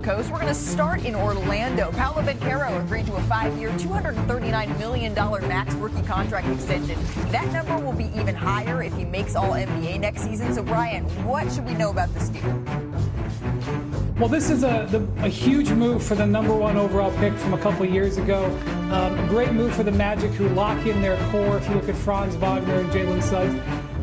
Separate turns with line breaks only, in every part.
coast. We're going to start in Orlando. Paolo Banchero agreed to a 5-year, $239 million max rookie contract extension. That number will be even higher if he makes All-NBA next season. So, Brian, what should we know about this deal?
Well, this is a huge move for the #1 overall pick from a couple of years ago. A great move for the Magic, who lock in their core. If you look at Franz Wagner and Jalen Suggs.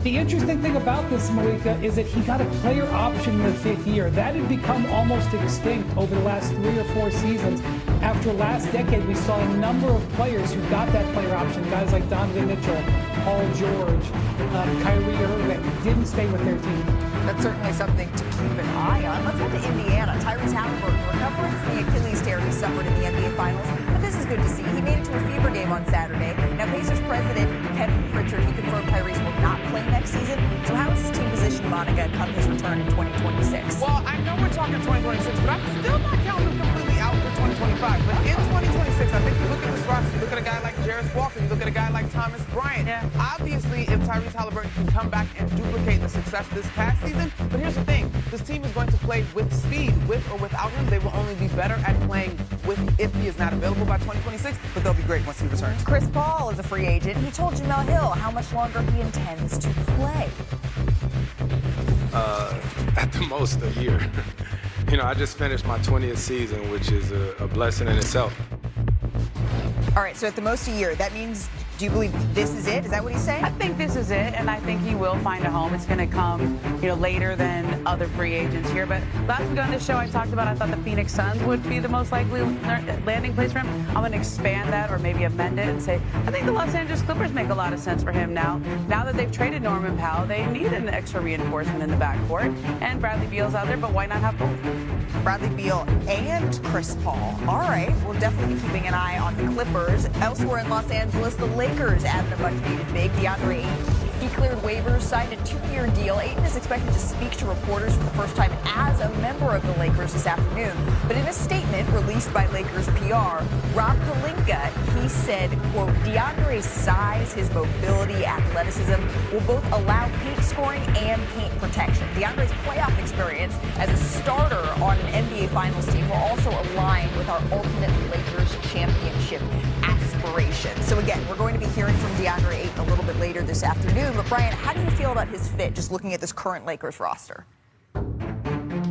The interesting thing about this, Malika, is that he got a player option in the 5th year. That had become almost extinct over the last 3 or 4 seasons. After last decade, we saw a number of players who got that player option. Guys like Donovan Mitchell, Paul George, Kyrie Irving didn't stay with their team.
That's certainly something to keep an eye on. Let's head to Indiana. Tyrese Halliburton recovering from the Achilles tear he suffered in the NBA Finals. But this is good to see. He made it to a Fever game on Saturday. Now, Pacers president Kevin Pritchard, he confirmed Tyrese will not play next season. So how is his team positioned, Monica, come his return in 2026?
Well, I know we're talking 2026, but I'm still not counting him completely out for 2025. But in 2026, I think you look at this roster, you look at a guy like Jarris Walker, you look at a guy like Thomas Bryant. Yeah. Obviously, if Tyrese Halliburton can come back and duplicate the success this past season, but here's the thing, this team is going to play with speed. With or without him, they will only be better at playing with if he is not available by 2026, but they'll be great once he returns.
Chris Paul is a free agent. He told Jamel Hill how much longer he intends to play.
At the most, a year. You know, I just finished my 20th season, which is a blessing in itself.
All right, so at the most a year, that means, do you believe this is it? Is that what he's saying?
I think this is it, and I think he will find a home. It's going to come, later than other free agents here. But last week on this show, I talked about I thought the Phoenix Suns would be the most likely landing place for him. I'm going to expand that or maybe amend it and say I think the Los Angeles Clippers make a lot of sense for him now. Now that they've traded Norman Powell, they need an extra reinforcement in the backcourt. And Bradley Beal's out there, but why not have both?
Bradley Beal and Chris Paul. All right, we'll definitely be keeping an eye on the Clippers. Elsewhere in Los Angeles, the Lakers added a much-needed big, DeAndre Ayton. He cleared waivers, signed a 2-year deal. Ayton is expected to speak to reporters for the first time as a member of the Lakers this afternoon. But in a statement released by Lakers PR, Rob Pelinka, he said, quote, DeAndre's size, his mobility, athleticism will both allow paint scoring and paint protection. DeAndre's playoff experience as a starter on an NBA Finals team will also align with our ultimate Lakers championship aspirations. So again, we're going to be hearing from DeAndre Ayton a little bit later this afternoon. But Brian, how do you feel about his fit, just looking at this current Lakers roster?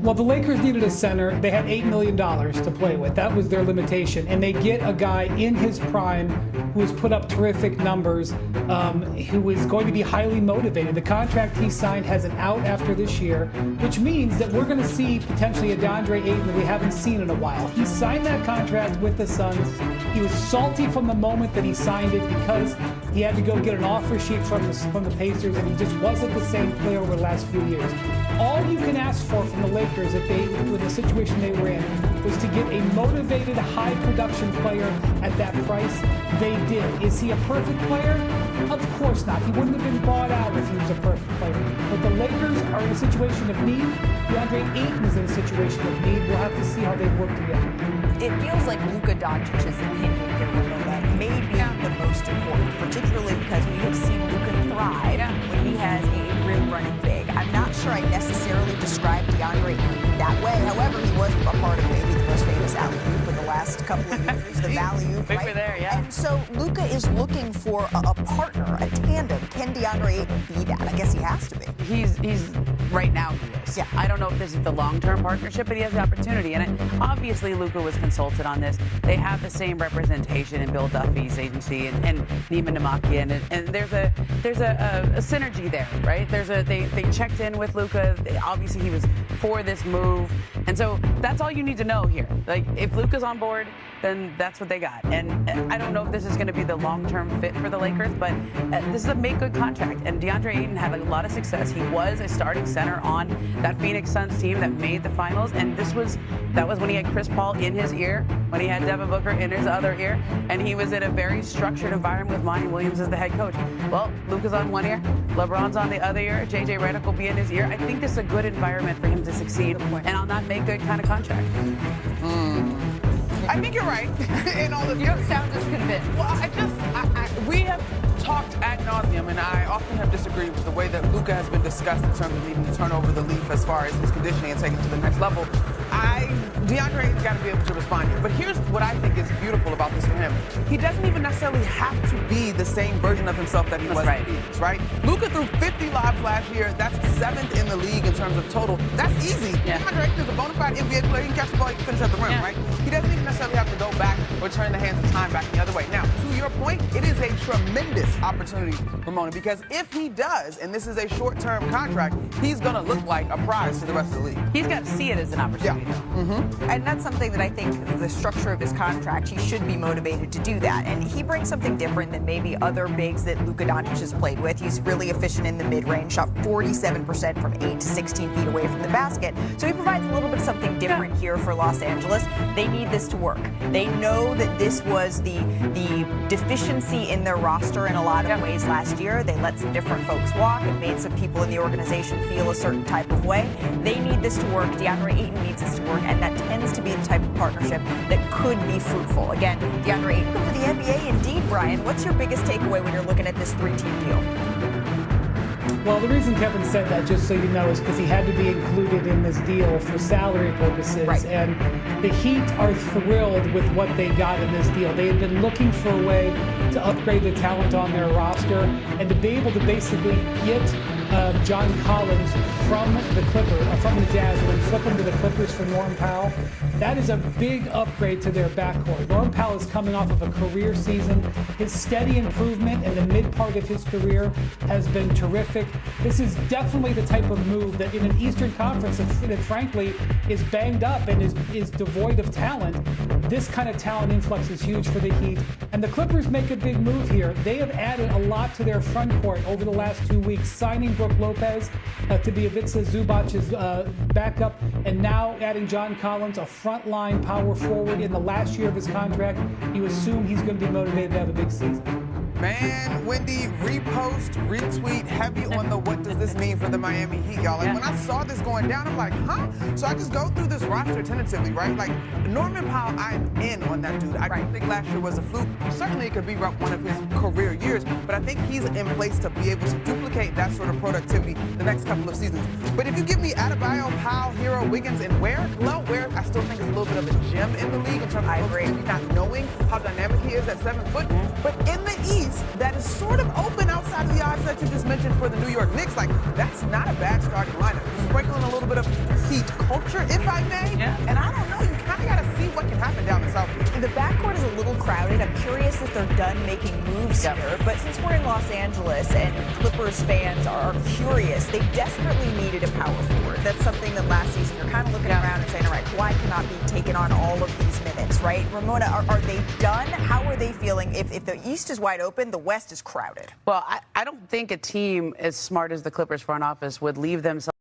Well, the Lakers needed a center. They had $8 million to play with. That was their limitation. And they get a guy in his prime who has put up terrific numbers, who is going to be highly motivated. The contract he signed has an out after this year, which means that we're going to see potentially a DeAndre Ayton that we haven't seen in a while. He signed that contract with the Suns. He was salty from the moment that he signed it because he had to go get an offer sheet from the Pacers, and he just wasn't the same player over the last few years. All you can ask for from the Lakers, if they, with the situation they were in, was to get a motivated, high-production player at that price. They did. Is he a perfect player? Of course not. He wouldn't have been bought out if he was a perfect player. But the Lakers are in a situation of need. DeAndre Ayton is in a situation of need. We'll have to see how they work together.
It feels like Luka Doncic's opinion here, that may be the most important, particularly because we have seen Luka thrive when he has a rim running big. I'm not sure I necessarily describe DeAndre that way. However, he was a part of maybe the most famous alley-oop for the last couple of years, the alley-oop, right?
There, yeah.
And so Luka is looking for a partner, a tandem. Can DeAndre Ayton be that? I guess he has to be.
He's right now he is. Yeah. I don't know if this is the long-term partnership, but he has the opportunity. And obviously, Luka was consulted on this. They have the same representation in Bill Duffy's agency and Neiman Namakian, and there's a synergy there, right? They checked in with Luka. Obviously, he was for this move, and so that's all you need to know here. Like, if Luka's on board, then that's what they got. And I don't know if this is going to be the long-term fit for the Lakers, but this is a make-good contract. And DeAndre Ayton had a lot of success. He was a starting center on that Phoenix Suns team that made the finals, and that was when he had Chris Paul in his ear, when he had Devin Booker in his other ear, and he was in a very structured environment with Monty Williams as the head coach. Well, Luka's on one ear, LeBron's on the other ear, JJ Redick will be in his ear. I think this is a good environment for him to succeed, and on that make-good kind of contract.
I think you're right in all of
You don't sound as convinced.
Well, we have talked ad nauseum, and I often have disagreed with the way that Luka has been discussed in terms of needing to turn over the leaf as far as his conditioning and taking it to the next level. DeAndre Ayton's got to be able to respond here. But here's what I think is beautiful about this for him. He doesn't even necessarily have to be the same version of himself that he was in the Eagles, right? Luka threw 50 lobs last year. That's 7th in the league in terms of total. That's easy. Yeah. DeAndre Ayton is a bona fide NBA player. He can catch the ball, he can finish at the rim, right? He doesn't even necessarily have to go back or turn the hands of time back the other way. Now, to your point, it is a tremendous opportunity, Ramona, because if he does, and this is a short-term contract, he's going to look like a prize to the rest of the league.
He's got to see it as an opportunity.
Yeah.
And that's something that I think the structure of his contract, he should be motivated to do that. And he brings something different than maybe other bigs that Luka Doncic has played with. He's really efficient in the mid-range, shot 47% from 8 to 16 feet away from the basket. So he provides a little bit of something different here for Los Angeles. They need this to work. They know that this was the deficiency in their roster in a lot of ways last year. They let some different folks walk. It made some people in the organization feel a certain type of way. They need this to work. DeAndre Ayton needs this to work, and that tends to be the type of partnership that could be fruitful. Again, DeAndre Ayton for the NBA. Indeed, Brian, what's your biggest takeaway when you're looking at this 3-team deal?
Well, the reason Kevin said that, just so you know, is because he had to be included in this deal for salary purposes.
Right.
And the Heat are thrilled with what they got in this deal. They had been looking for a way to upgrade the talent on their roster and to be able to basically get John Collins from the Jazz and then flip him to the Clippers for Norm Powell. That is a big upgrade to their backcourt. Norm Powell is coming off of a career season. His steady improvement in the mid part of his career has been terrific. This is definitely the type of move that in an Eastern Conference that frankly is banged up and is devoid of talent. This kind of talent influx is huge for the Heat. And the Clippers make a big move here. They have added a lot to their front court over the last 2 weeks, signing Brook Lopez to be Ivica Zubac's backup, and now adding John Collins, a frontline power forward in the last year of his contract. You assume he's going to be motivated to have a big season.
Man, Wendy, repost, retweet, heavy on the what does this mean for the Miami Heat, y'all. Like, when I saw this going down, I'm like, huh? So I just go through this roster tentatively, right? Like, Norman Powell, I'm in on that dude. I don't think last year was a fluke. Certainly it could be one of his career years, but I think he's in place to be able to duplicate that sort of productivity the next couple of seasons. But if you give me Adebayo, Powell, Hero, Wiggins, and Ware, I still think is a little bit of a gem in the league in terms of maybe not knowing how dynamic he is at 7 foot. But in the East, that is sort of open outside of the odds that you just mentioned for the New York Knicks. Like, that's not a bad starting lineup. Sprinkling a little bit of Heat culture, if I may. Yeah. And I don't know, you kind of got to see what can happen down the South.
The backcourt is a little crowded. I'm curious if they're done making moves here. But since we're in Los Angeles and Clippers fans are curious, they desperately needed a power forward. That's something that last season you're kind of looking around and saying, all right, Kawhi cannot be taking on all of these minutes, right? Ramona, are they done? How are they feeling? If the East is wide open, the West is crowded.
Well, I don't think a team as smart as the Clippers front office would leave themselves